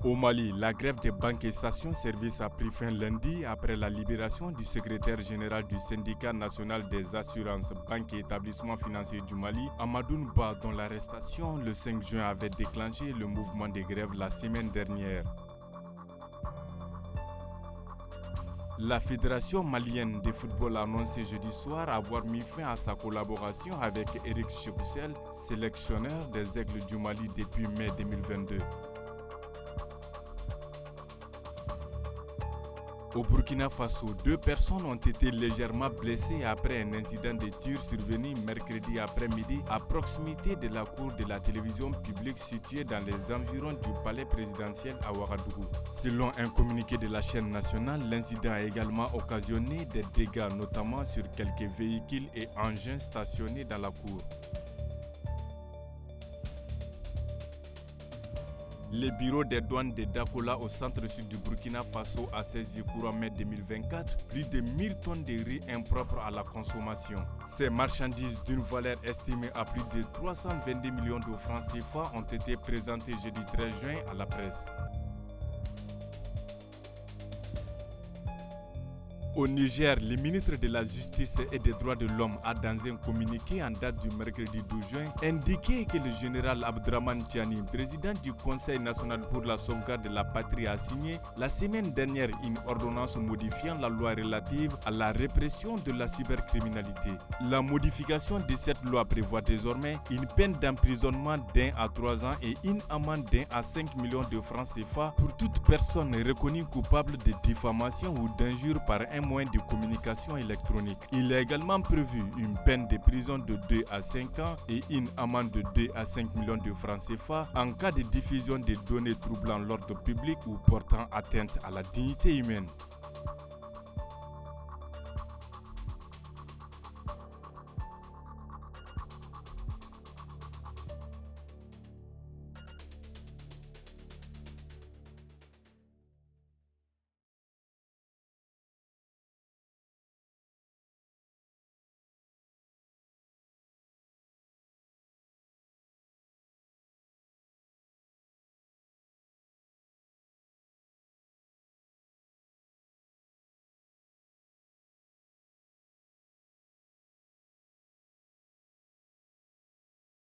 Au Mali, la grève des banques et stations-service a pris fin lundi après la libération du secrétaire général du syndicat national des assurances, banques et établissements financiers du Mali, Amadou Nba, dont l'arrestation le 5 juin avait déclenché le mouvement de grève la semaine dernière. La Fédération malienne de football a annoncé jeudi soir avoir mis fin à sa collaboration avec Eric Cheboussel, sélectionneur des Aigles du Mali depuis mai 2022. Au Burkina Faso, 2 personnes ont été légèrement blessées après un incident de tir survenu mercredi après-midi à proximité de la cour de la télévision publique située dans les environs du palais présidentiel à Ouagadougou. Selon un communiqué de la chaîne nationale, l'incident a également occasionné des dégâts, notamment sur quelques véhicules et engins stationnés dans la cour. Les bureaux des douanes de Dakola au centre-sud du Burkina Faso a saisi courant mai 2024 plus de 1000 tonnes de riz impropres à la consommation. Ces marchandises d'une valeur estimée à plus de 322 millions de francs CFA ont été présentées jeudi 13 juin à la presse. Au Niger, le ministre de la Justice et des Droits de l'Homme a, dans un communiqué en date du mercredi 12 juin, indiqué que le général Abdraman Tiani, président du Conseil national pour la sauvegarde de la patrie, a signé la semaine dernière une ordonnance modifiant la loi relative à la répression de la cybercriminalité. La modification de cette loi prévoit désormais une peine d'emprisonnement d'1 à 3 ans et une amende d'1 à 5 millions de francs CFA pour toute personne reconnue coupable de diffamation ou d'injure par un moyen de communication électronique. Il est également prévu une peine de prison de 2 à 5 ans et une amende de 2 à 5 millions de francs CFA en cas de diffusion de données troublant l'ordre public ou portant atteinte à la dignité humaine.